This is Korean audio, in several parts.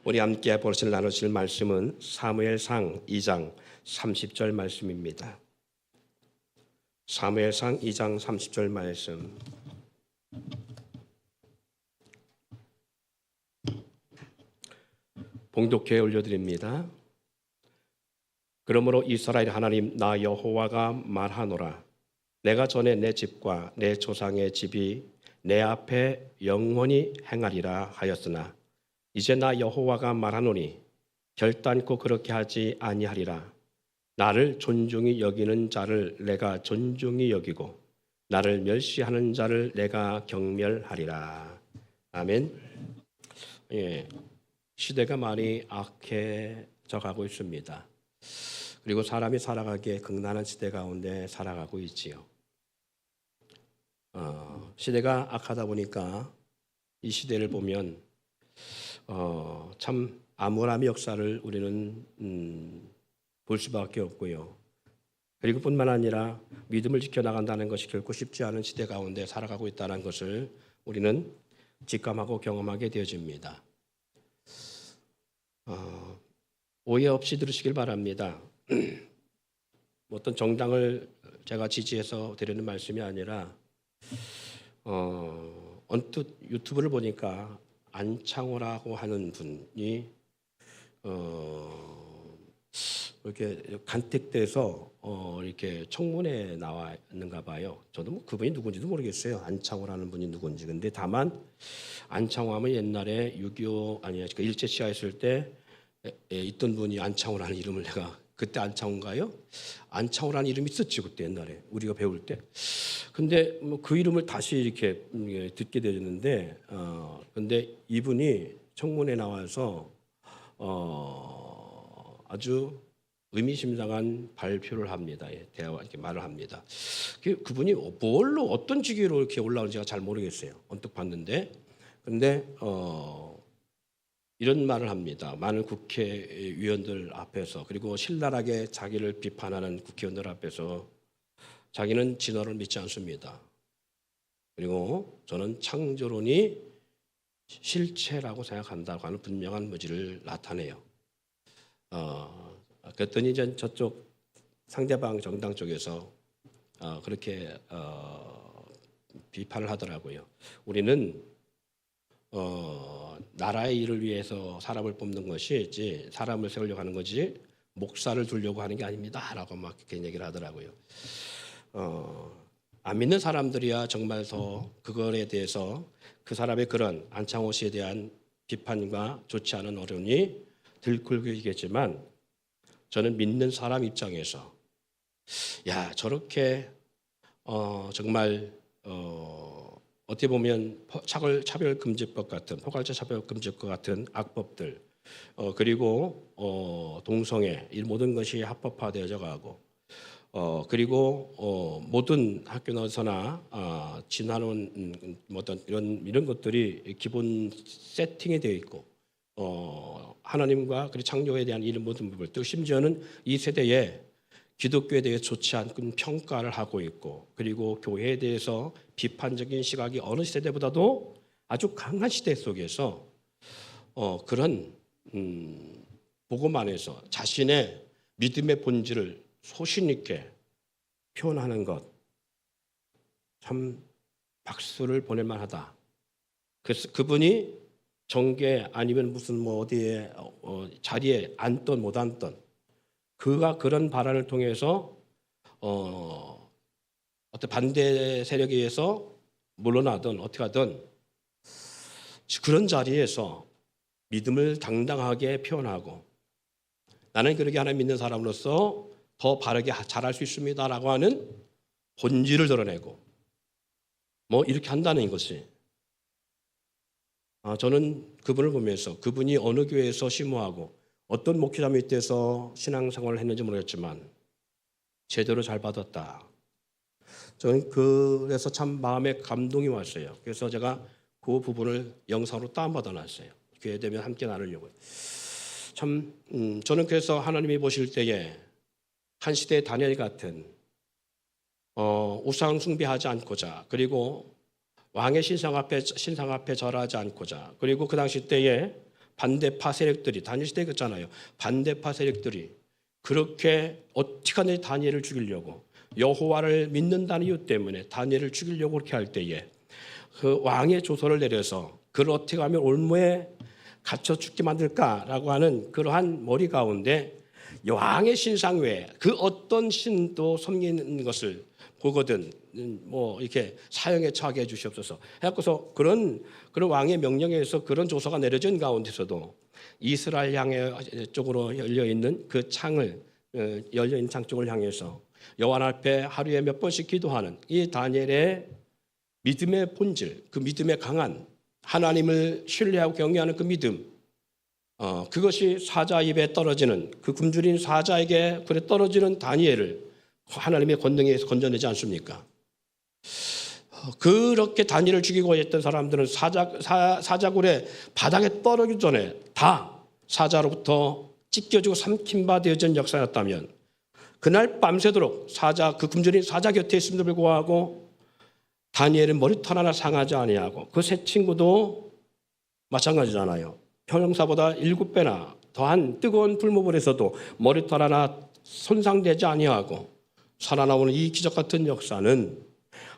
우리 함께 보실 나누실 말씀은 사무엘상 2장 30절 말씀입니다. 사무엘상 2장 30절 말씀. 봉독해 올려드립니다. 그러므로 이스라엘 하나님 나 여호와가 말하노라. 내가 전에 내 집과 내 조상의 집이 내 앞에 영원히 행하리라 하였으나 이제 나 여호와가 말하노니 결단코 그렇게 하지 아니하리라. 나를 존중히 여기는 자를 내가 존중히 여기고 나를 멸시하는 자를 내가 경멸하리라. 아멘. 예, 시대가 많이 악해져 가고 있습니다. 그리고 사람이 살아가기에 극난한 시대 가운데 살아가고 있지요. 시대가 악하다 보니까 이 시대를 보면 참 암울함의 역사를 우리는 볼 수밖에 없고요. 그리고 뿐만 아니라 믿음을 지켜나간다는 것이 결코 쉽지 않은 시대 가운데 살아가고 있다는 것을 우리는 직감하고 경험하게 되어집니다. 오해 없이 들으시길 바랍니다. 어떤 정당을 제가 지지해서 드리는 말씀이 아니라 언뜻 유튜브를 보니까 안창호라고 하는 분이 이렇게 간택돼서 이렇게 청문회에 나와 있는가 봐요. 저도 뭐 그분이 누군지도 모르겠어요. 안창호라는 분이 누군지. 근데 다만 안창호 하면 옛날에 6.25 아니야 그 일제 시하였을 때 있던 분이 안창호라는 이름을 내가 그때 안창호인가요? 안창호라는 이름이 있었지 그때 옛날에 우리가 배울 때. 근데 뭐 그 이름을 다시 이렇게 듣게 되었는데, 근데 이분이 청문회에 나와서 아주 의미심장한 발표를 합니다. 대화 이렇게 말을 합니다. 그분이 뭘로 어떤 직위로 이렇게 올라오는지가 잘 모르겠어요. 언뜻 봤는데, 근데 이런 말을 합니다. 많은 국회의원들 앞에서 그리고 신랄하게 자기를 비판하는 국회의원들 앞에서 자기는 진화를 믿지 않습니다. 그리고 저는 창조론이 실체라고 생각한다고 하는 분명한 의지를 나타내요. 그랬더니 이제 저쪽 상대방 정당 쪽에서 그렇게 비판을 하더라고요. 우리는 나라의 일을 위해서 사람을 뽑는 것이지 사람을 세우려고 하는 거지 목사를 두려고 하는 게 아닙니다라고 막 이렇게 얘기를 하더라고요. 안 믿는 사람들이야 정말 더 그거에 대해서 그 사람의 그런 안창호 씨에 대한 비판과 좋지 않은 어른이 들끓겠지만 저는 믿는 사람 입장에서 야 저렇게 정말 어떻게 보면 차별금지법 같은 포괄적 차별금지법 같은 악법들 그리고 동성애 이 모든 것이 합법화되어져 가고 그리고 모든 학교 나서나 진화론 어떤 이런 것들이 기본 세팅이 되어 있고 하나님과 그리고 창조에 대한 이런 모든 부분 또 심지어는 이 세대에 기독교에 대해 좋지 않은 평가를 하고 있고 그리고 교회에 대해서 비판적인 시각이 어느 세대보다도 아주 강한 시대 속에서 그런 복음 안에서 자신의 믿음의 본질을 소신 있게 표현하는 것 참 박수를 보낼 만하다. 그래서 그분이 정계 아니면 무슨 뭐 어디에 자리에 앉던 못 앉던 그가 그런 발언을 통해서 어떤 반대 세력에 의해서 물러나든 어떻게 하든 그런 자리에서 믿음을 당당하게 표현하고 나는 그렇게 하나님 믿는 사람으로서 더 바르게 잘할 수 있습니다라고 하는 본질을 드러내고 뭐 이렇게 한다는 것이 저는 그분을 보면서 그분이 어느 교회에서 심호하고 어떤 목회자 밑에서 신앙생활을 했는지 모르겠지만 제대로 잘 받았다. 저는 그래서 참 마음에 감동이 왔어요. 그래서 제가 그 부분을 영상으로 다운받아 놨어요. 기회 되면 함께 나누려고요. 참 저는 그래서 하나님이 보실 때에 한 시대의 다니엘 같은 우상 숭배하지 않고자 그리고 왕의 신상 앞에 절하지 않고자 그리고 그 당시 때에 반대파 세력들이 다니엘 시대에 그랬잖아요. 반대파 세력들이 그렇게 어떻게 하든지 다니엘을 죽이려고 여호와를 믿는다는 이유 때문에 다니엘을 죽이려고 그렇게 할 때에 그 왕의 조서를 내려서 그를 어떻게 하면 올무에 갇혀 죽게 만들까라고 하는 그러한 머리 가운데 왕의 신상 외에 그 어떤 신도 섬기는 것을 보거든 뭐 이렇게 사형에 처하게 해 주시옵소서. 해갖고서 그런 왕의 명령에 의해서 그런 조서가 내려진 가운데서도 이스라엘 향해 쪽으로 열려 있는 그 창을 열려 있는 창 쪽을 향해서 여호와 앞에 하루에 몇 번씩 기도하는 이 다니엘의 믿음의 본질, 그 믿음의 강한 하나님을 신뢰하고 경외하는 그 믿음, 그것이 사자 입에 떨어지는 그 굶주린 사자에게 그래 떨어지는 다니엘을 하나님의 권능에 의해서 건져내지 않습니까? 그렇게 다니엘을 죽이고 했던 사람들은 사자굴에 바닥에 떨어지기 전에 다 사자로부터 찢겨지고 삼킨 바 되어진 역사였다면 그날 밤새도록 그 굶주린 사자 곁에 있음에도 불구하고 다니엘은 머리털 하나 상하지 아니하고 그 세 친구도 마찬가지잖아요. 형사보다 7배나 더한 뜨거운 불모불에서도 머리털 하나 손상되지 아니하고 살아나오는 이 기적 같은 역사는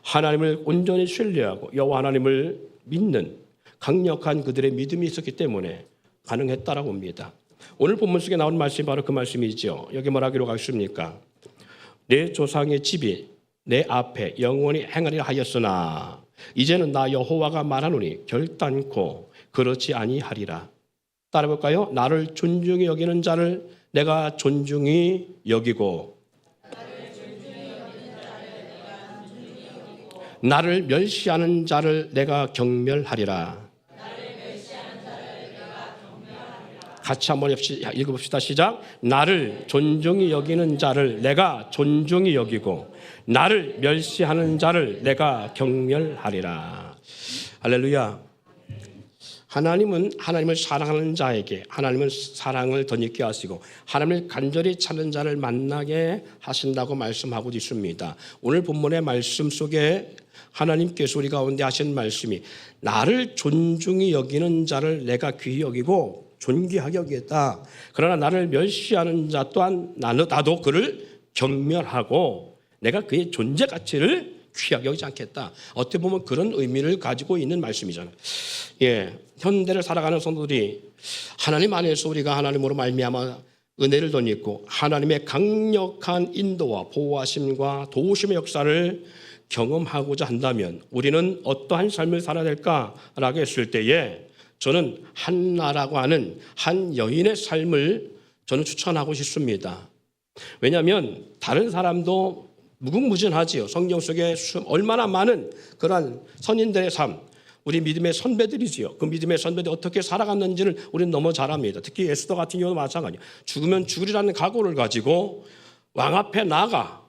하나님을 온전히 신뢰하고 여호와 하나님을 믿는 강력한 그들의 믿음이 있었기 때문에 가능했다라고 봅니다. 오늘 본문 속에 나온 말씀이 바로 그 말씀이죠. 여기 뭐라 기록하십니까? 내 조상의 집이 내 앞에 영원히 행하리라 하였으나 이제는 나 여호와가 말하노니 결단코 그렇지 아니하리라. 따라볼까요? 나를 존중히 여기는 자를 내가 존중히 여기고 나를 멸시하는 자를 내가 경멸하리라. 같이 한번 읽어봅시다. 시작. 나를 존중히 여기는 자를 내가 존중히 여기고 나를 멸시하는 자를 내가 경멸하리라. 할렐루야. 하나님은 하나님을 사랑하는 자에게 하나님은 사랑을 덧입게 하시고 하나님을 간절히 찾는 자를 만나게 하신다고 말씀하고 있습니다. 오늘 본문의 말씀 속에 하나님께서 우리 가운데 하신 말씀이 나를 존중히 여기는 자를 내가 귀히 여기고 존귀하게 여기겠다. 그러나 나를 멸시하는 자 또한 나도 그를 경멸하고 내가 그의 존재 가치를 귀하게 여기지 않겠다. 어떻게 보면 그런 의미를 가지고 있는 말씀이잖아요. 현대를 살아가는 성도들이 하나님 안에서 우리가 하나님으로 말미암아 은혜를 덧입고 하나님의 강력한 인도와 보호하심과 도우심의 역사를 경험하고자 한다면 우리는 어떠한 삶을 살아야 될까라고 했을 때에 저는 한나라고 하는 한 여인의 삶을 저는 추천하고 싶습니다. 왜냐하면 다른 사람도 무궁무진하지요. 성경 속에 얼마나 많은 그러한 선인들의 삶, 우리 믿음의 선배들이지요. 그 믿음의 선배들이 어떻게 살아갔는지를 우리는 너무 잘 압니다. 특히 에스더 같은 경우도 마찬가지예요. 죽으면 죽으리라는 각오를 가지고 왕 앞에 나가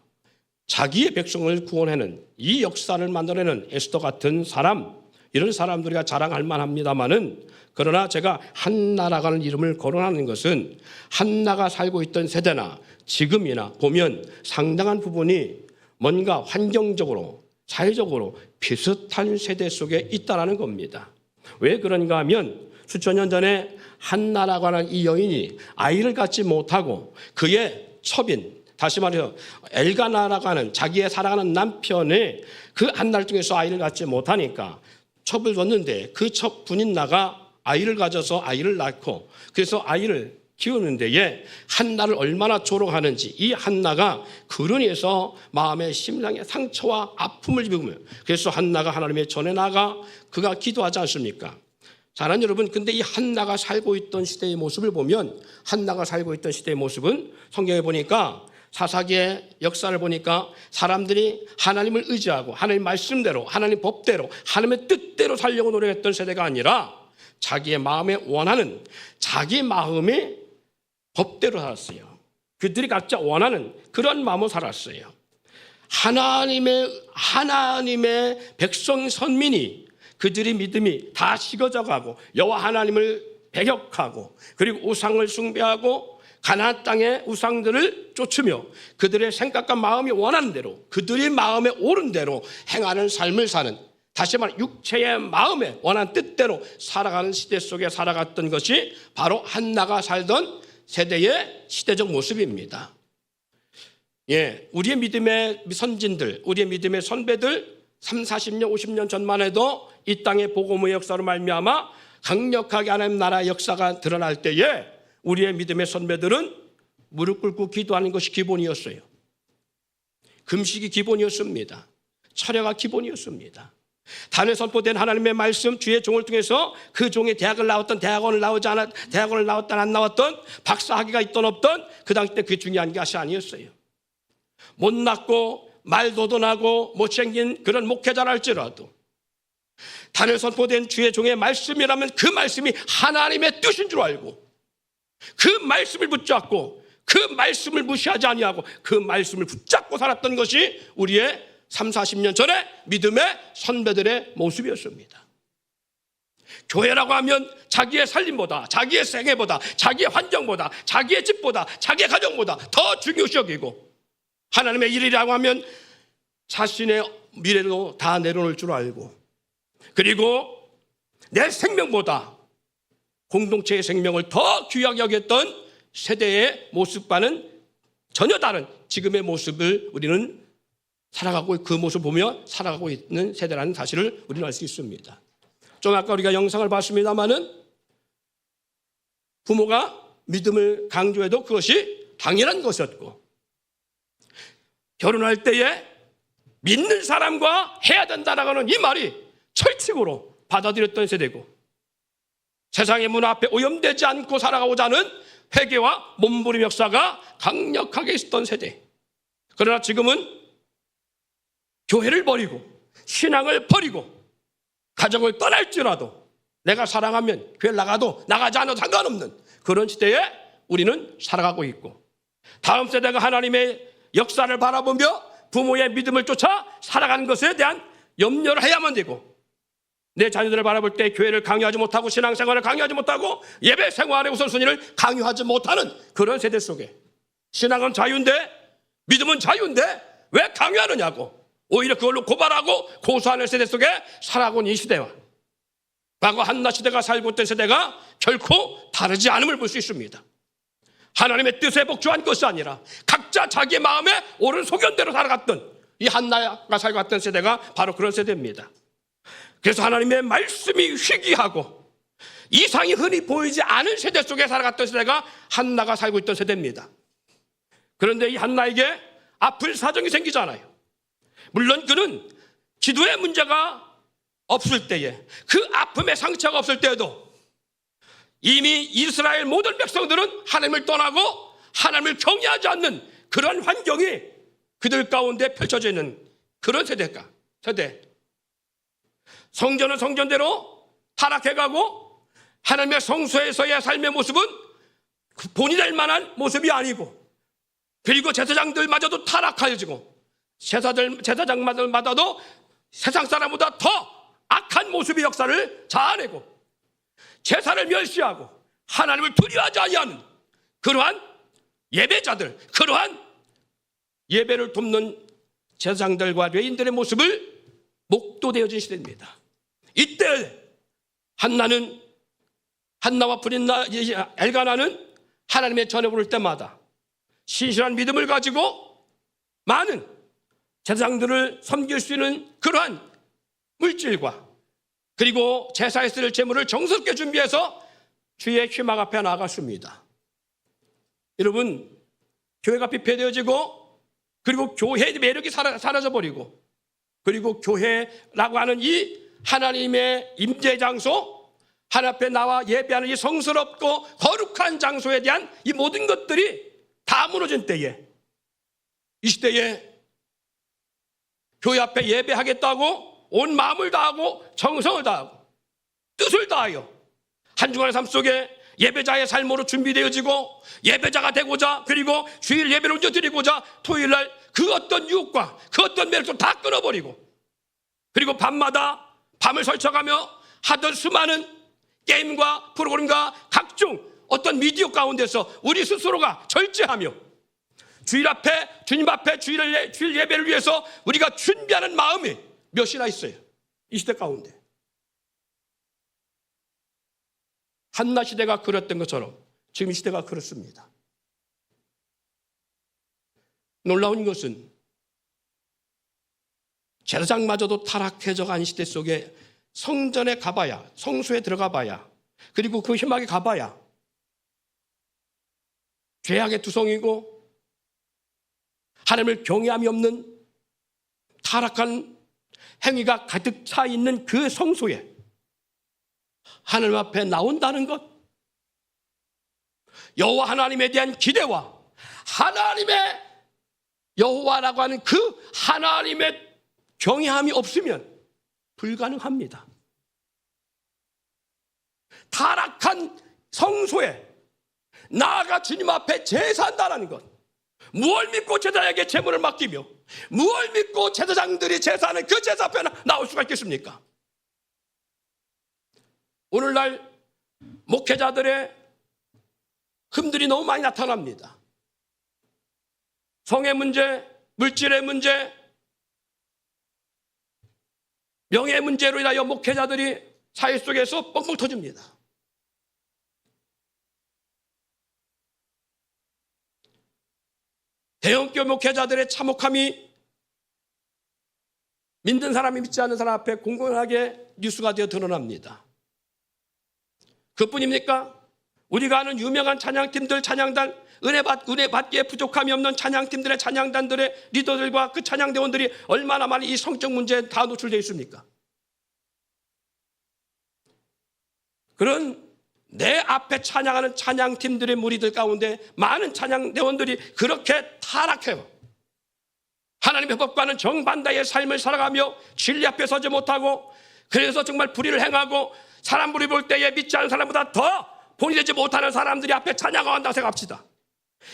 자기의 백성을 구원하는 이 역사를 만들어내는 에스더 같은 사람, 이런 사람들이 자랑할 만합니다만은 그러나 제가 한나라라는 이름을 거론하는 것은 한나가 살고 있던 세대나 지금이나 보면 상당한 부분이 뭔가 환경적으로 사회적으로 비슷한 세대 속에 있다라는 겁니다. 왜 그런가 하면 수천 년 전에 한나라고 하는 이 여인이 아이를 갖지 못하고 그의 첩인 다시 말해서 엘가나라고 하는 자기의 사랑하는 남편의 그 한날 중에서 아이를 갖지 못하니까 첩을 뒀는데 그 첩 군인나가 아이를 가져서 아이를 낳고 그래서 아이를 키우는 데에 한나를 얼마나 조롱하는지 이 한나가 그로 인해서 마음의 심장의 상처와 아픔을 입으며 그래서 한나가 하나님의 전에 나가 그가 기도하지 않습니까? 사랑하는 여러분, 근데 이 한나가 살고 있던 시대의 모습을 보면 한나가 살고 있던 시대의 모습은 성경에 보니까 사사기의 역사를 보니까 사람들이 하나님을 의지하고 하나님 말씀대로 하나님 법대로 하나님의 뜻대로 살려고 노력했던 세대가 아니라 자기의 마음에 원하는 자기 마음의 법대로 살았어요. 그들이 각자 원하는 그런 마음으로 살았어요. 하나님의 백성 선민이 그들의 믿음이 다 식어져가고 여호와 하나님을 배격하고 그리고 우상을 숭배하고 가나안 땅의 우상들을 쫓으며 그들의 생각과 마음이 원하는 대로 그들의 마음에 옳은 대로 행하는 삶을 사는 다시 말해 육체의 마음에 원하는 뜻대로 살아가는 시대 속에 살아갔던 것이 바로 한나가 살던 세대의 시대적 모습입니다. 우리의 믿음의 선진들, 우리의 믿음의 선배들 3, 40년, 50년 전만 해도 이 땅의 복음의 역사로 말미암아 강력하게 하나님 나라의 역사가 드러날 때에 우리의 믿음의 선배들은 무릎 꿇고 기도하는 것이 기본이었어요. 금식이 기본이었습니다. 철야가 기본이었습니다. 단에 선포된 하나님의 말씀, 주의 종을 통해서 그 종의 대학원을 나왔던 안 나왔던, 박사학위가 있던 없던 그 당시 때 그게 중요한 것이 아니었어요. 못났고 말도도나고 못생긴 그런 목회자랄지라도 단에 선포된 주의 종의 말씀이라면 그 말씀이 하나님의 뜻인 줄 알고 그 말씀을 붙잡고 그 말씀을 무시하지 아니하고 그 말씀을 붙잡고 살았던 것이 우리의 3, 40년 전에 믿음의 선배들의 모습이었습니다. 교회라고 하면 자기의 살림보다, 자기의 생애보다, 자기의 환경보다, 자기의 집보다, 자기의 가정보다 더 중요시 여기고, 하나님의 일이라고 하면 자신의 미래도 다 내려놓을 줄 알고, 그리고 내 생명보다 공동체의 생명을 더 귀하게 여겼던 세대의 모습과는 전혀 다른 지금의 모습을 우리는 살아가고, 그 모습을 보며 살아가고 있는 세대라는 사실을 우리는 알 수 있습니다. 좀 아까 우리가 영상을 봤습니다마는 부모가 믿음을 강조해도 그것이 당연한 것이었고, 결혼할 때에 믿는 사람과 해야 된다라는 이 말이 철칙으로 받아들였던 세대고, 세상의 문 앞에 오염되지 않고 살아가고자 하는 회개와 몸부림 역사가 강력하게 있었던 세대. 그러나 지금은 교회를 버리고 신앙을 버리고 가정을 떠날지라도 내가 사랑하면 교회를 나가도 나가지 않아도 상관없는 그런 시대에 우리는 살아가고 있고, 다음 세대가 하나님의 역사를 바라보며 부모의 믿음을 쫓아 살아가는 것에 대한 염려를 해야만 되고, 내 자녀들을 바라볼 때 교회를 강요하지 못하고 신앙생활을 강요하지 못하고 예배 생활의 우선순위를 강요하지 못하는 그런 세대 속에, 신앙은 자유인데 믿음은 자유인데 왜 강요하느냐고 오히려 그걸로 고발하고 고소하는 세대 속에 살아가고 있는 이 시대와 과거 한나 시대가 살고 있던 세대가 결코 다르지 않음을 볼 수 있습니다. 하나님의 뜻에 복종한 것이 아니라 각자 자기의 마음에 옳은 소견대로 살아갔던 이 한나가 살고 갔던 세대가 바로 그런 세대입니다. 그래서 하나님의 말씀이 희귀하고 이상이 흔히 보이지 않은 세대 속에 살아갔던 세대가 한나가 살고 있던 세대입니다. 그런데 이 한나에게 아플 사정이 생기잖아요. 물론 그는 기도의 문제가 없을 때에, 그 아픔의 상처가 없을 때에도 이미 이스라엘 모든 백성들은 하나님을 떠나고 하나님을 경외하지 않는 그런 환경이 그들 가운데 펼쳐져 있는 그런 세대. 성전은 성전대로 타락해가고 하나님의 성소에서의 삶의 모습은 본이 될 만한 모습이 아니고, 그리고 제사장들마저도 타락하여지고 제사장마저도 세상 사람보다 더 악한 모습의 역사를 자아내고 제사를 멸시하고 하나님을 두려워하지 아니하는 그러한 예배자들, 그러한 예배를 돕는 제사장들과 레인들의 모습을 목도되어진 시대입니다. 이때 한나와 브린나 엘가나는 하나님의 전에 부를 때마다 신실한 믿음을 가지고 많은 제사장들을 섬길 수 있는 그러한 물질과 그리고 제사에 쓸 재물을 정성스럽게 준비해서 주의 휘막 앞에 나아갔습니다. 여러분, 교회가 피폐되어지고 그리고 교회의 매력이 사라져버리고, 그리고 교회라고 하는 이 하나님의 임재 장소, 하나님 앞에 나와 예배하는 이 성스럽고 거룩한 장소에 대한 이 모든 것들이 다 무너진 때에, 이 시대에 교회 앞에 예배하겠다고 온 마음을 다하고 정성을 다하고 뜻을 다하여 한 주간의 삶 속에 예배자의 삶으로 준비되어지고 예배자가 되고자, 그리고 주일 예배를 얹어드리고자 토요일날 그 어떤 유혹과 그 어떤 매력도 다 끊어버리고, 그리고 밤마다 밤을 설쳐가며 하던 수많은 게임과 프로그램과 각종 어떤 미디어 가운데서 우리 스스로가 절제하며 주님 앞에 주일 예배를 위해서 우리가 준비하는 마음이 몇이나 있어요. 이 시대 가운데. 한나 시대가 그랬던 것처럼 지금 이 시대가 그렇습니다. 놀라운 것은 제사장마저도 타락해져 간 시대 속에 성전에 가봐야, 성소에 들어가 봐야, 그리고 그 희망에 가봐야 죄악의 투성이고 하나님을 경외함이 없는 타락한 행위가 가득 차 있는 그 성소에 하나님 앞에 나온다는 것, 여호와 하나님에 대한 기대와 하나님의 여호와라고 하는 그 하나님의 경외함이 없으면 불가능합니다. 타락한 성소에 나아가 주님 앞에 제사한다는 것, 무엇을 믿고 제사장에게 제물을 맡기며 무엇을 믿고 제사장들이 제사하는 그 제사 앞에 나올 수가 있겠습니까? 오늘날 목회자들의 흠들이 너무 많이 나타납니다. 성의 문제, 물질의 문제, 명예 문제로 인하여 목회자들이 사회 속에서 뻥뻥 터집니다. 대형교 목회자들의 참혹함이 믿는 사람이 믿지 않는 사람 앞에 공공하게 뉴스가 되어 드러납니다. 그뿐입니까? 우리가 아는 유명한 찬양팀들, 찬양단, 은혜 받기에 부족함이 없는 찬양팀들의 찬양단들의 리더들과 그 찬양대원들이 얼마나 많이 이 성적 문제에 다 노출되어 있습니까? 그런 내 앞에 찬양하는 찬양팀들의 무리들 가운데 많은 찬양대원들이 그렇게 타락해요. 하나님의 법과는 정반대의 삶을 살아가며 진리 앞에 서지 못하고, 그래서 정말 불의를 행하고 사람 불이 볼 때에 믿지 않은 사람보다 더 본이 되지 못하는 사람들이 앞에 찬양하고 한다고 생각합시다.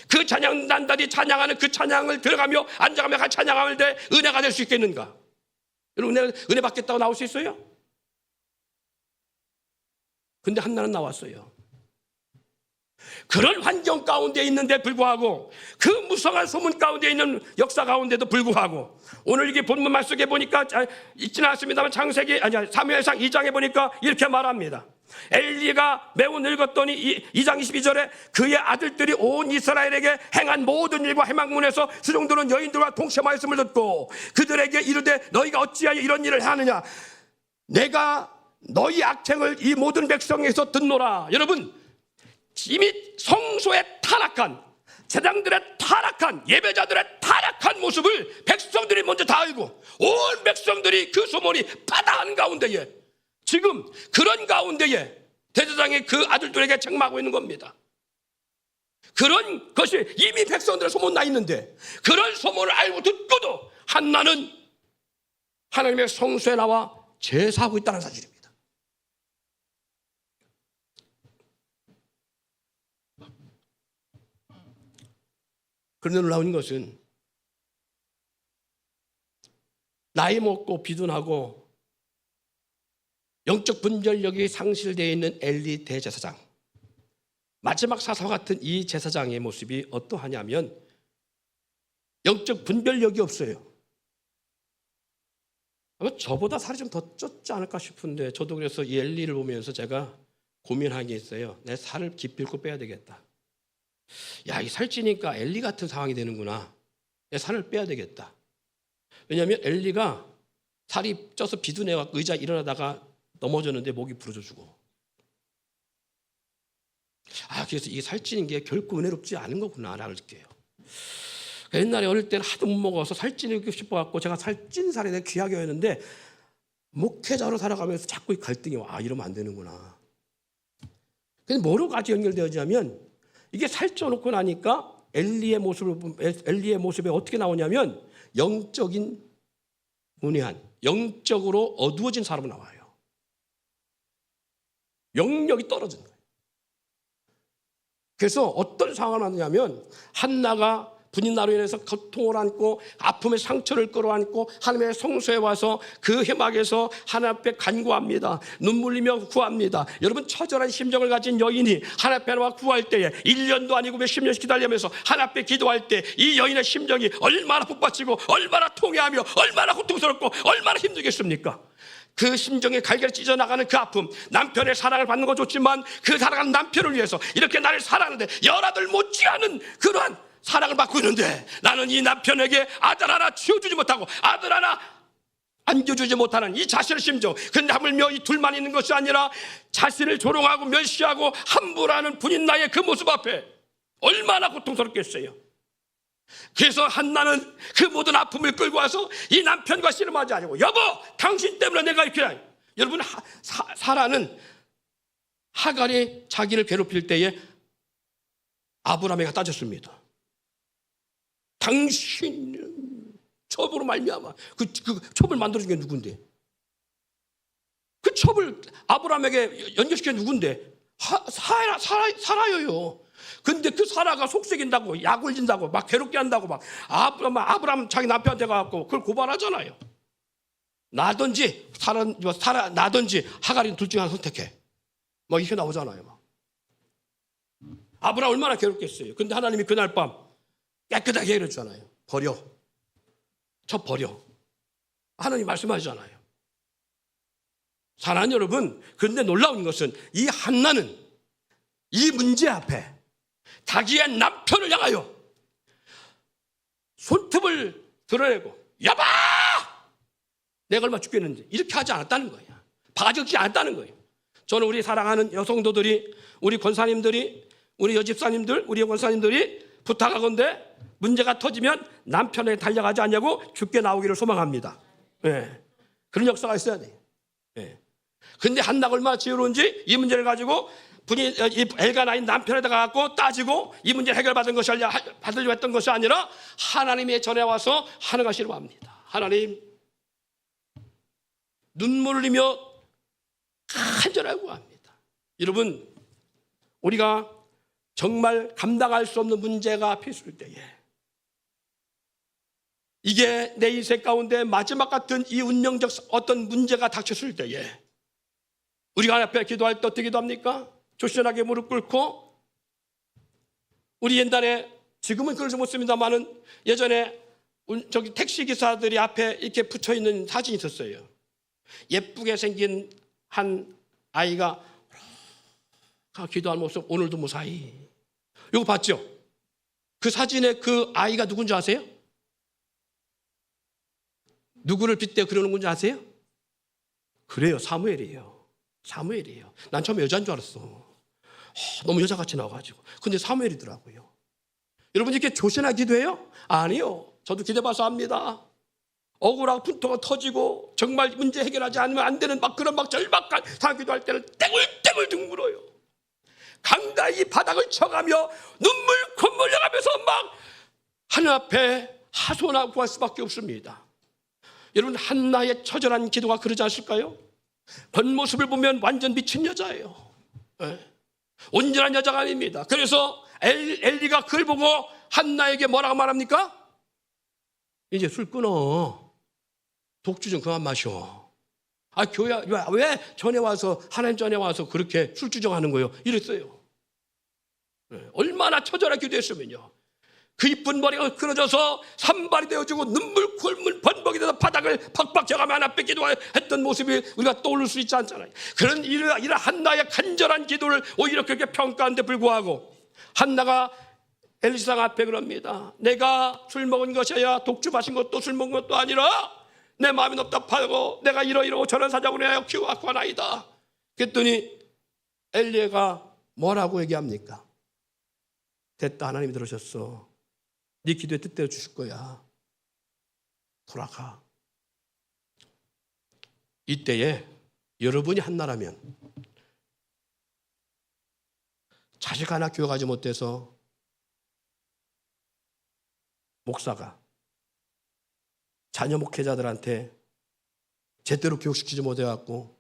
그 찬양단들이 찬양하는 그 찬양을 들어가며 앉아가며 같이 찬양하면 돼 은혜가 될 수 있겠는가? 여러분, 은혜 받겠다고 나올 수 있어요? 근데 한나는 나왔어요. 그런 환경 가운데 있는데 불구하고, 그 무성한 소문 가운데 있는 역사 가운데도 불구하고, 오늘 이게 본문말 속에 보니까 있지는 않습니다만 사무엘상 2장에 보니까 이렇게 말합니다. 엘리가 매우 늙었더니 2장 22절에 그의 아들들이 온 이스라엘에게 행한 모든 일과 해망문에서 수종들은 여인들과 동침하였음을 듣고 그들에게 이르되 너희가 어찌하여 이런 일을 하느냐, 내가 너희 악행을 이 모든 백성에서 듣노라. 여러분, 이미 성소에 타락한, 제장들의 타락한, 예배자들의 타락한 모습을 백성들이 먼저 다 알고 온 백성들이 그 소문이 파다한 가운데에, 지금 그런 가운데에 대제사장이 그 아들들에게 책망하고 있는 겁니다. 그런 것이 이미 백성들의 소문나 있는데, 그런 소문을 알고 듣고도 한나는 하나님의 성소에 나와 제사하고 있다는 사실입니다. 그런데 놀라운 것은 나이 먹고 비둔하고 영적 분별력이 상실되어 있는 엘리 대제사장, 마지막 사사와 같은 이 제사장의 모습이 어떠하냐면 영적 분별력이 없어요. 아마 저보다 살이 좀 더 쪘지 않을까 싶은데, 저도 그래서 이 엘리를 보면서 제가 고민한 게 있어요. 내 살을 기필코 빼야 되겠다. 야, 이 살찌니까 엘리 같은 상황이 되는구나. 내 살을 빼야 되겠다. 왜냐하면 엘리가 살이 쪄서 비둔해와 의자에 일어나다가 넘어졌는데 목이 부러져주고, 그래서 이게 살찌는 게 결코 은혜롭지 않은 거구나 라는 느껴요. 옛날에 어릴 때는 하도 못 먹어서 살찌고 싶어갖고 제가 살찐 살에 대해 귀하게 했는데, 목회자로 살아가면서 자꾸 이 갈등이 와. 이러면 안 되는구나. 근데 뭐로까지 연결되어지냐면, 이게 살쪄놓고 나니까 엘리의 모습에 어떻게 나오냐면 영적인 문외한, 영적으로 어두워진 사람은 나와요. 영역이 떨어진 거예요. 그래서 어떤 상황을 하느냐면, 한나가 분인나로 인해서 고통을 안고 아픔의 상처를 끌어안고 하나님의 성소에 와서 그 해막에서 하나님 앞에 간구합니다. 눈물 흘리며 구합니다. 여러분, 처절한 심정을 가진 여인이 하나님 앞에 나와 구할 때에 1년도 아니고 몇십 년씩 기다리면서 하나님 앞에 기도할 때 이 여인의 심정이 얼마나 북받치고 얼마나 통해하며 얼마나 고통스럽고 얼마나 힘들겠습니까? 그 심정에 갈갈이 찢어나가는 그 아픔, 남편의 사랑을 받는 거 좋지만 그 사랑하는 남편을 위해서 이렇게 나를 사랑하는데 열아들 못지않은 그러한 사랑을 받고 있는데 나는 이 남편에게 아들 하나 지어주지 못하고 아들 하나 안겨주지 못하는 이 자신의 심정. 그런데 하물며 이 둘만 있는 것이 아니라 자신을 조롱하고 멸시하고 함부로 하는 분인 나의 그 모습 앞에 얼마나 고통스럽겠어요. 그래서 한나는 그 모든 아픔을 끌고 와서 이 남편과 씨름하지 않고 여보 당신 때문에 내가 이렇게. 여러분 사라는 하갈이 자기를 괴롭힐 때에 아브라함에게 따졌습니다. 당신 첩으로 말미암아 그 첩을 만들어준 게 누군데? 그 첩을 아브라함에게 연결시킨 게 누군데? 사라예요. 근데 그 사라가 속썩인다고 약을 진다고 막 괴롭게 한다고 막 아브라함 자기 남편한테 가갖고 그걸 고발하잖아요. 나든지 사라 나든지 하갈이 둘 중에 하나 선택해. 막 이렇게 나오잖아요. 막. 아브라함 얼마나 괴롭겠어요. 근데 하나님이 그날 밤 깨끗하게 해결해 주잖아요. 버려. 저 버려. 하나님 말씀하시잖아요. 사랑하는 여러분, 그런데 놀라운 것은 이 한나는 이 문제 앞에 자기의 남편을 향하여 손톱을 드러내고 여보! 내가 얼마 죽겠는지 이렇게 하지 않았다는 거예요. 봐주지 않았다는 거예요. 저는 우리 사랑하는 여성도들이 우리 권사님들이 우리 여집사님들 우리 권사님들이 부탁하건대 문제가 터지면 남편에게 달려가지 않냐고 죽게 나오기를 소망합니다. 네. 그런 역사가 있어야 돼요. 네. 근데 한나가 얼마나 지혜로운지 이 문제를 가지고 엘가나인 남편에다가 갖고 따지고 이 문제를 해결받은 것이 아니라 받으려고 했던 것이 아니라 하나님의 전에 와서 하나가 싫어합니다. 하나님 눈물을 흘리며 간절하고 합니다. 여러분 우리가 정말 감당할 수 없는 문제가 앞에 있을 때에 이게 내 인생 가운데 마지막 같은 이 운명적 어떤 문제가 닥쳤을 때에 우리가 하나님 앞에 기도할 때 어떻게 기도합니까? 조신하게 무릎 꿇고 우리 옛날에 지금은 그러지 못습니다만은 예전에 저기 택시기사들이 앞에 이렇게 붙여있는 사진이 있었어요. 예쁘게 생긴 한 아이가 기도하는 모습 오늘도 무사히. 이거 봤죠? 그 사진에 그 아이가 누군지 아세요? 누구를 빗대 그러는 건지 아세요? 그래요, 사무엘이에요. 사무엘이에요. 난 처음에 여자인 줄 알았어. 너무 여자같이 나와가지고. 근데 사무엘이더라고요. 여러분 이렇게 조신하게 기도해요? 아니요. 저도 기도해봐서 압니다. 억울하고 분통가 터지고 정말 문제 해결하지 않으면 안 되는 막 그런 막 절박한 상황 기도할 때는 땡글땡글 둥글어요. 강다히 바닥을 쳐가며 눈물 콧물 흘려가면서 막 하늘 앞에 하소연하고 구할 수밖에 없습니다. 여러분 한나의 처절한 기도가 그러지 않을까요? 겉모습을 보면 완전 미친 여자예요. 네. 온전한 여자가 아닙니다. 그래서 엘리가 그걸 보고 한나에게 뭐라고 말합니까? 이제 술 끊어. 독주 좀 그만 마셔. 교회 왜 전에 와서 하나님 전에 와서 그렇게 술주정하는 거예요? 이랬어요. 네. 얼마나 처절하게 기도했으면요. 그 이쁜 머리가 끊어져서 산발이 되어지고 눈물 콧물 번복이 돼서 바닥을 팍팍 져가며 하나 뺏기도 했던 모습이 우리가 떠올릴 수 있지 않잖아요. 그런 이런 한나의 간절한 기도를 오히려 그렇게 평가한 데 불구하고 한나가 엘리상 앞에 그럽니다. 내가 술 먹은 것이 아니라 독주 마신 것도 술 먹은 것도 아니라 내 마음이 답답하고 내가 이러이러고 저런 사정으로 내가 키워왔고 하나이다. 그랬더니 엘리야가 뭐라고 얘기합니까? 됐다, 하나님이 들으셨어. 네 기도의 뜻대로 주실 거야. 돌아가. 이때에 여러분이 한나라면 자식 하나 교육하지 못해서 목사가 자녀 목회자들한테 제대로 교육시키지 못해갖고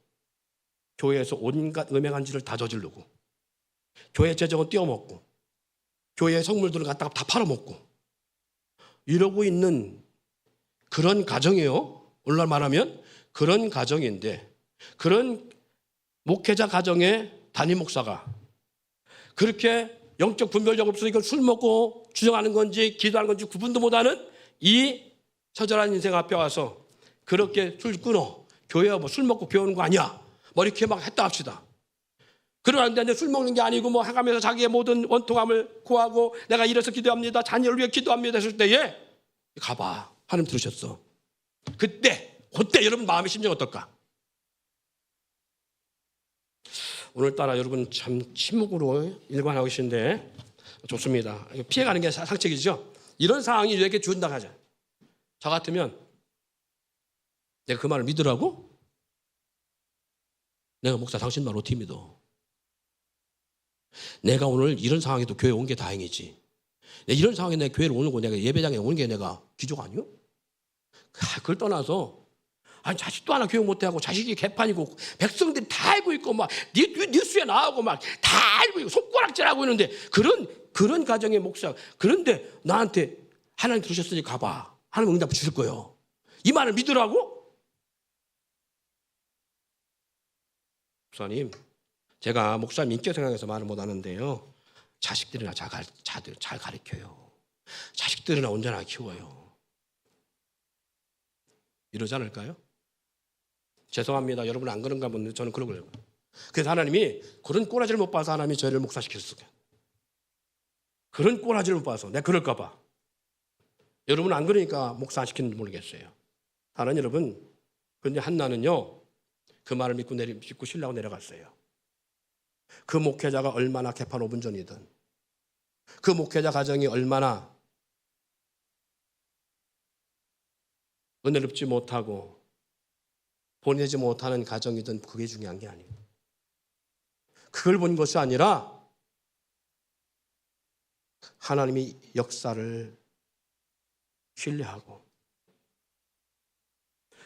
교회에서 온갖 음행한 짓을 다 저지르고 교회 재정은 띄어먹고 교회 성물들을 갖다가 다 팔아먹고 이러고 있는 그런 가정이에요. 오늘날 말하면 그런 가정인데 그런 목회자 가정의 담임 목사가 그렇게 영적 분별력 없으니까 술 먹고 주정하는 건지 기도하는 건지 구분도 못하는 이 처절한 인생 앞에 와서 그렇게 술 끊어 교회가 뭐 술 먹고 교회 오는 거 아니야. 뭐 이렇게 막 했다 합시다. 그러는데 술 먹는 게 아니고 뭐 해가면서 자기의 모든 원통함을 구하고 내가 이래서 기도합니다. 자녀를 위해 기도합니다. 했을 때에 가봐. 하나님 들으셨어. 그때 여러분 마음의 심정이 어떨까? 오늘따라 여러분 참 침묵으로 일관하고 계신데 좋습니다. 피해가는 게 상책이죠. 이런 상황이 이렇게 준다 하자. 저 같으면 내가 그 말을 믿으라고? 내가 목사 당신 말 어떻게 믿어? 내가 오늘 이런 상황에도 교회 온 게 다행이지. 이런 상황에 내가 교회를 오는 거 내가 예배장에 오는 게 내가 기적 아니요? 그걸 떠나서 아니 자식도 하나 교육 못하고 자식이 개판이고 백성들이 다 알고 있고 막 뉴스에 나오고 막 다 알고 있고 손가락질하고 있는데 그런 가정의 목사 그런데 나한테 하나님 들으셨으니 가봐. 하나님 응답 주실 거예요. 이 말을 믿으라고? 목사님 제가 목사님 인격 생각해서 말을 못하는데요. 자식들이나 잘 가르쳐요. 자식들이나 온전하게 키워요. 이러지 않을까요? 죄송합니다. 여러분 안 그런가 보는데 저는 그러고요. 그래서 하나님이 그런 꼬라지를 못 봐서 하나님이 저희를 목사시켰어요. 그런 꼬라지를 못 봐서 내가 그럴까 봐. 여러분 안 그러니까 목사 안 시키는지 모르겠어요. 다른 여러분 그런데 한나는요. 그 말을 믿고 신라고 내려갔어요. 그 목회자가 얼마나 개판 5분 전이든 그 목회자 가정이 얼마나 은혜롭지 못하고 보내지 못하는 가정이든 그게 중요한 게 아니에요. 그걸 본 것이 아니라 하나님이 역사를 신뢰하고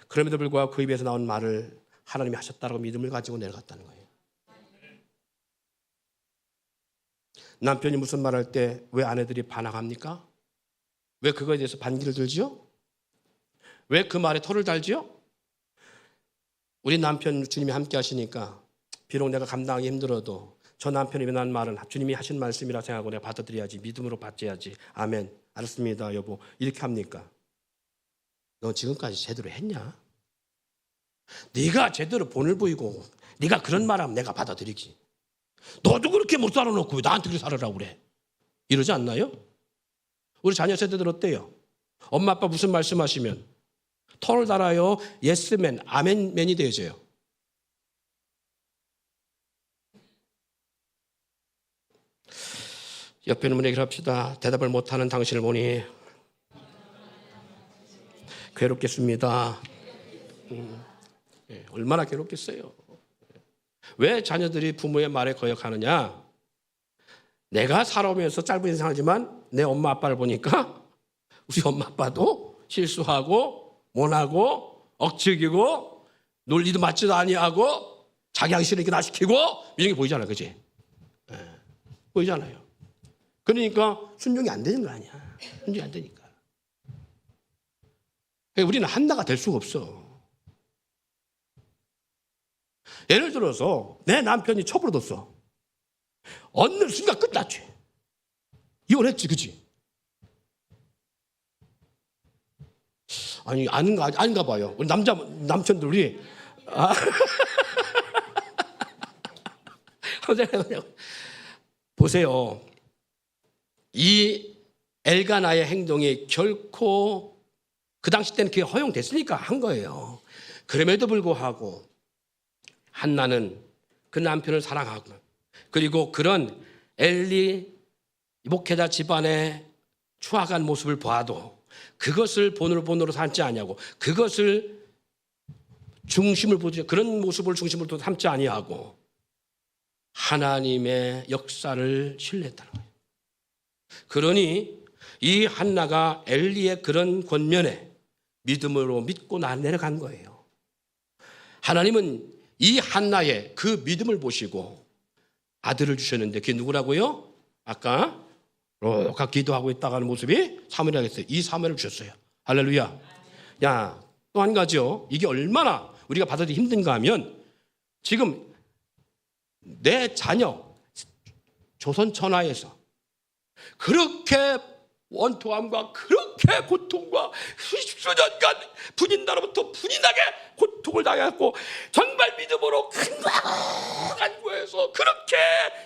그럼에도 불구하고 그 입에서 나온 말을 하나님이 하셨다고 믿음을 가지고 내려갔다는 거예요. 남편이 무슨 말할 때 왜 아내들이 반항합니까? 왜 그거에 대해서 반기를 들지요? 왜 그 말에 토를 달지요? 우리 남편 주님이 함께 하시니까 비록 내가 감당하기 힘들어도 저 남편이 한 말은 주님이 하신 말씀이라 생각하고 내가 받아들여야지. 믿음으로 받아야지. 아멘. 알았습니다 여보. 이렇게 합니까? 너 지금까지 제대로 했냐? 네가 제대로 본을 보이고 네가 그런 말하면 내가 받아들이지. 너도 그렇게 못 살아놓고 왜 나한테 그렇게 살으라고 그래? 이러지 않나요? 우리 자녀 세대들 어때요? 엄마 아빠 무슨 말씀하시면 털을 달아요. 예스맨, 아멘맨이 되어져요. 옆에 있는 분에게 합시다. 대답을 못하는 당신을 보니 괴롭겠습니다. 얼마나 괴롭겠어요. 왜 자녀들이 부모의 말에 거역하느냐? 내가 살아오면서 짧은 인생하지만 내 엄마 아빠를 보니까 우리 엄마 아빠도 실수하고 못하고 억측이고 논리도 맞지도 아니하고 자기 하기 싫으니까 나 시키고 이런 게 보이잖아요. 그치? 보이잖아요. 그러니까 순종이 안 되는 거 아니야. 순종이 안 되니까. 우리는 한나가 될 수가 없어. 예를 들어서 내 남편이 첩으로 뒀어. 어느 순간 끝났지. 이혼했지, 그치? 아니 아닌가 봐요. 우리 남편들이 보세요. 이 엘가나의 행동이 결코 그 당시 때는 그게 허용됐으니까 한 거예요. 그럼에도 불구하고 한나는 그 남편을 사랑하고 그리고 그런 엘리 목회자 집안의 추악한 모습을 봐도 그것을 본으로 삼지 아니하고 그것을 중심을 보지 그런 모습을 중심으로 삼지 아니하고 하나님의 역사를 신뢰했다는 거예요. 그러니 이 한나가 엘리의 그런 권면에 믿음으로 믿고 내려간 거예요. 하나님은 이 한나의 그 믿음을 보시고 아들을 주셨는데 그게 누구라고요? 아까 로가 기도하고 있다가는 모습이 사무엘이라고 했어요. 이 사무엘을 주셨어요. 할렐루야. 야, 또 한 가지요. 이게 얼마나 우리가 받아들이기 힘든가 하면 지금 내 자녀 조선 천하에서 그렇게 원통함과 그렇게 고통과 수십 년간 분인나로부터 분인하게 고통을 당했고 정말 믿음으로 간구해서 그렇게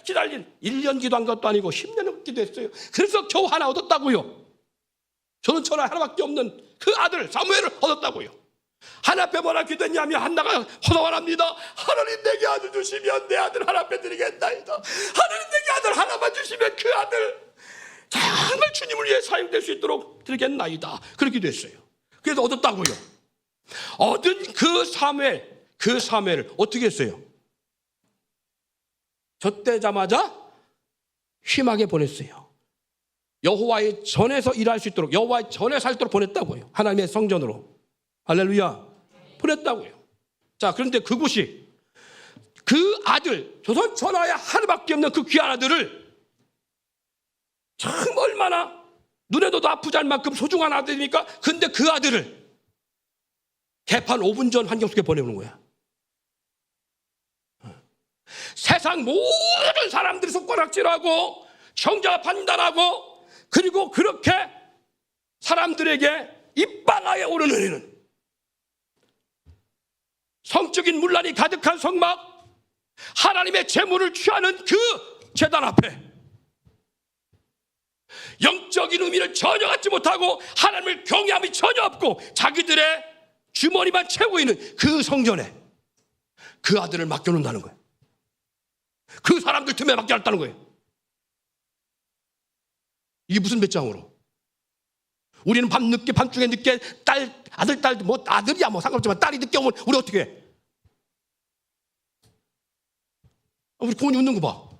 기다린 1년 기도한 것도 아니고 10년을 기도했어요. 그래서 겨우 하나 얻었다고요. 저는 전화 하나밖에 없는 그 아들 사무엘을 얻었다고요. 하나 앞에 뭐라 기도했냐면 한나가 호소하랍니다. 하나님 내게 아들 주시면 내 아들 하나 앞에 드리겠나이다. 하나님 내게 아들 하나만 주시면 그 아들 정말 주님을 위해 사용될 수 있도록 드리겠나이다. 그렇게 기도했어요. 그래서 얻었다고요. 얻은 그 사무엘을 어떻게 했어요? 젖되자마자 심하게 보냈어요. 여호와의 전에서 일할 수 있도록, 여호와의 전에 살도록 보냈다고요. 하나님의 성전으로. 할렐루야. 보냈다고요. 자, 그런데 그곳이 그 아들, 조선 천하에 하나밖에 없는 그 귀한 아들을 참 얼마나 눈에도 아프지 않을 만큼 소중한 아들이니까, 근데 그 아들을 개판 5분 전 환경 속에 보내오는 거야. 세상 모든 사람들이 손가락질하고 정자가 판단하고 그리고 그렇게 사람들에게 입방아에 오르는 일은 성적인 문란이 가득한 성막, 하나님의 재물을 취하는 그 제단 앞에 영적인 의미를 전혀 갖지 못하고 하나님을 경외함이 전혀 없고 자기들의 주머니만 채우고 있는 그 성전에 그 아들을 맡겨놓는다는 거예요. 그 사람들 틈에 맡겨놨다는 거예요. 이게 무슨 배짱으로? 우리는 밤중에 늦게 아들, 뭐 아들이야 뭐 상관없지만 딸이 늦게 오면 우리 어떻게 해? 우리 부모님 웃는 거 봐.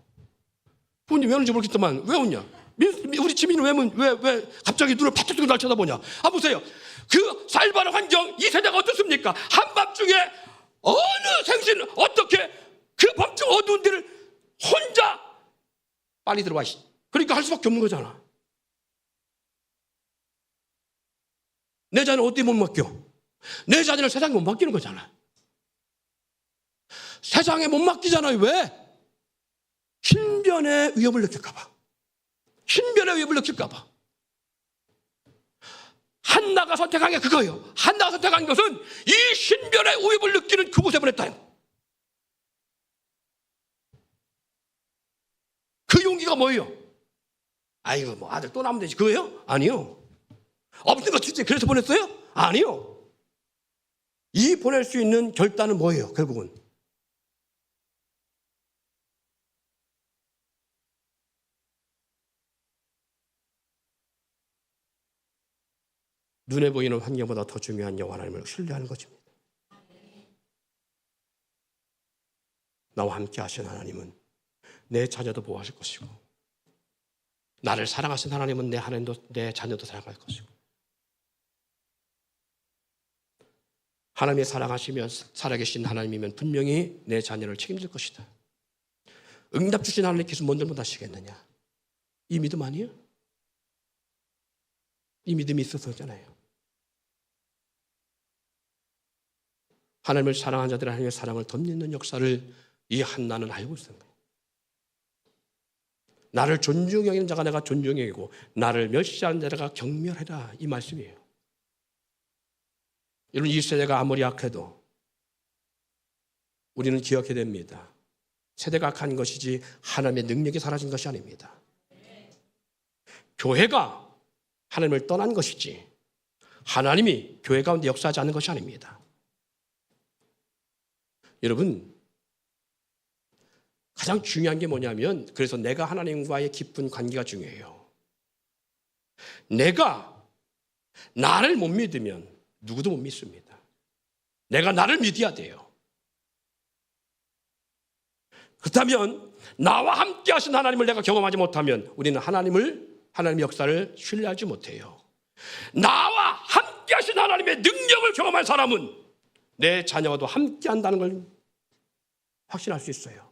부모님 왜 웃는지 모르겠지만 왜 웃냐? 우리 지민은 왜 갑자기 눈을 파툭 뜨고 날 쳐다보냐? 보세요. 그 살바른 환경, 이 세대가 어떻습니까? 한밤중에 어느 생신 어떻게 그 밤중 어두운 데를 혼자 빨리 들어와. 그러니까 할 수밖에 없는 거잖아. 내 자녀를 어디 못 맡겨? 내 자녀를 세상에 못 맡기는 거잖아. 세상에 못 맡기잖아요. 왜? 신변의 위협을 느낄까봐. 신변의 위협을 느낄까봐. 한나가 선택한 게 그거예요. 한나가 선택한 것은 이 신변의 위협을 느끼는 그곳에 보냈다는 거예요. 그 용기가 뭐예요? 아이고 뭐 아들 또 나면 되지 그거예요? 아니요. 없는 거 주지 그래서 보냈어요? 아니요. 이 보낼 수 있는 결단은 뭐예요? 결국은 눈에 보이는 환경보다 더 중요한 여호와 하나님을 신뢰하는 것입니다. 나와 함께 하신 하나님은 내 자녀도 보호하실 것이고 나를 사랑하신 하나님은 내 하나님도 내 자녀도 사랑할 것이고 하나님이 사랑하시며 살아계신 하나님이면 분명히 내 자녀를 책임질 것이다. 응답 주신 하나님께서 뭔들 못하시겠느냐? 이 믿음 아니에요? 이 믿음이 있어서잖아요. 하나님을 사랑한 자들은 하나님의 사랑을 덧입는 역사를 이 한나는 알고 있었던 거예요. 나를 존중히 여기는 자가 내가 존중히 여기고 나를 멸시하는 자가 경멸해라, 이 말씀이에요. 여러분, 이 세대가 아무리 악해도 우리는 기억해야 됩니다. 세대가 악한 것이지 하나님의 능력이 사라진 것이 아닙니다. 교회가 하나님을 떠난 것이지 하나님이 교회 가운데 역사하지 않는 것이 아닙니다. 여러분, 가장 중요한 게 뭐냐면, 그래서 내가 하나님과의 깊은 관계가 중요해요. 내가 나를 못 믿으면 누구도 못 믿습니다. 내가 나를 믿어야 돼요. 그렇다면 나와 함께 하신 하나님을 내가 경험하지 못하면 우리는 하나님의 역사를 신뢰하지 못해요. 나와 함께 하신 하나님의 능력을 경험한 사람은 내 자녀와도 함께 한다는 걸 확신할 수 있어요.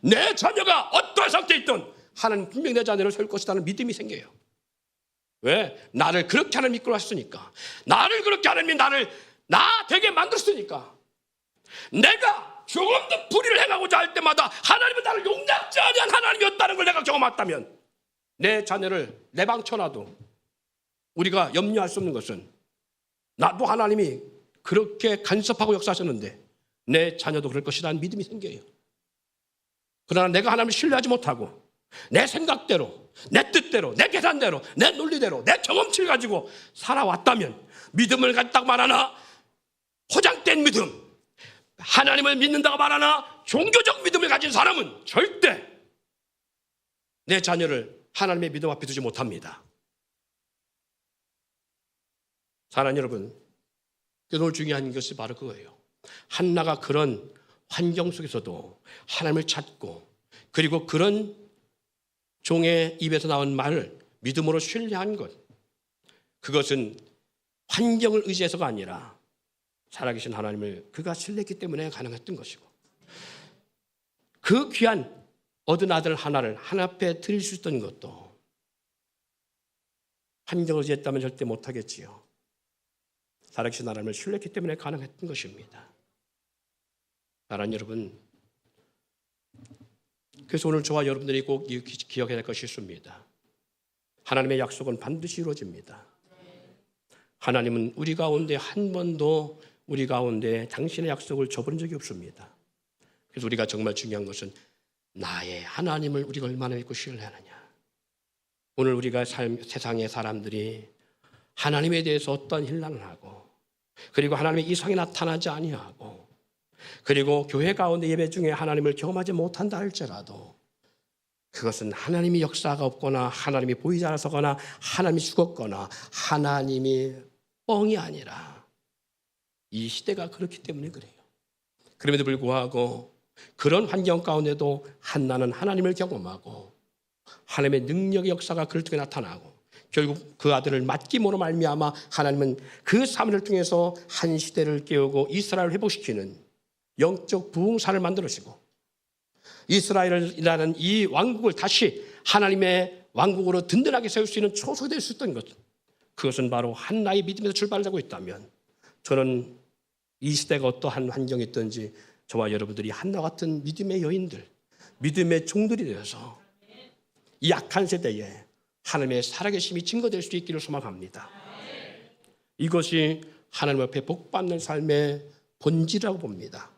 내 자녀가 어떠한 상태에 있든 하나님 분명히 내 자녀를 세울 것이라는 믿음이 생겨요. 왜? 나를 그렇게 하나님 이끌어 하셨으니까. 나를 그렇게 하나님이 나 되게 만들었으니까. 내가 조금도 불의를 행하고자 할 때마다 하나님은 나를 용납지 아니한 하나님이었다는 걸 내가 경험했다면 내 자녀를 내방쳐놔도 우리가 염려할 수 없는 것은 나도 하나님이 그렇게 간섭하고 역사하셨는데 내 자녀도 그럴 것이라는 믿음이 생겨요. 그러나 내가 하나님을 신뢰하지 못하고 내 생각대로, 내 뜻대로, 내 계산대로, 내 논리대로, 내 경험치를 가지고 살아왔다면 믿음을 갖다고 말하나 포장된 믿음, 하나님을 믿는다고 말하나 종교적 믿음을 가진 사람은 절대 내 자녀를 하나님의 믿음 앞에 두지 못합니다. 사랑하는 여러분, 오늘 중요한 것이 바로 그거예요. 한나가 그런 환경 속에서도 하나님을 찾고 그리고 그런 종의 입에서 나온 말을 믿음으로 신뢰한 것, 그것은 환경을 의지해서가 아니라 살아계신 하나님을 그가 신뢰했기 때문에 가능했던 것이고, 그 귀한 얻은 아들 하나를 하나님 앞에 드릴 수 있던 것도 환경을 의지했다면 절대 못하겠지요. 살아계신 하나님을 신뢰했기 때문에 가능했던 것입니다. 사랑하는 여러분, 그래서 오늘 저와 여러분들이 꼭 기억해야 할 것이 있습니다. 하나님의 약속은 반드시 이루어집니다. 하나님은 우리 가운데 한 번도 우리 가운데 당신의 약속을 저버린 적이 없습니다. 그래서 우리가 정말 중요한 것은 나의 하나님을 우리가 얼마나 믿고 신뢰하느냐. 오늘 우리가 세상의 사람들이 하나님에 대해서 어떤 힐난을 하고 그리고 하나님의 이성이 나타나지 아니하고 그리고 교회 가운데 예배 중에 하나님을 경험하지 못한다 할지라도 그것은 하나님이 역사가 없거나 하나님이 보이지 않아서거나 하나님이 죽었거나 하나님이 뻥이 아니라 이 시대가 그렇기 때문에 그래요. 그럼에도 불구하고 그런 환경 가운데도 한나는 하나님을 경험하고 하나님의 능력의 역사가 그를 통해 나타나고 결국 그 아들을 맡김으로 말미암아 하나님은 그 사명을 통해서 한 시대를 깨우고 이스라엘을 회복시키는 영적 부흥사를 만들으시고 이스라엘이라는 이 왕국을 다시 하나님의 왕국으로 든든하게 세울 수 있는 초석이 될 수 있던 것, 그것은 바로 한나의 믿음에서 출발하고 있다면 저는 이 시대가 어떠한 환경이 있든지 저와 여러분들이 한나 같은 믿음의 여인들, 믿음의 종들이 되어서 이 약한 세대에 하나님의 살아계심이 증거될 수 있기를 소망합니다. 이것이 하나님 앞에 복받는 삶의 본질이라고 봅니다.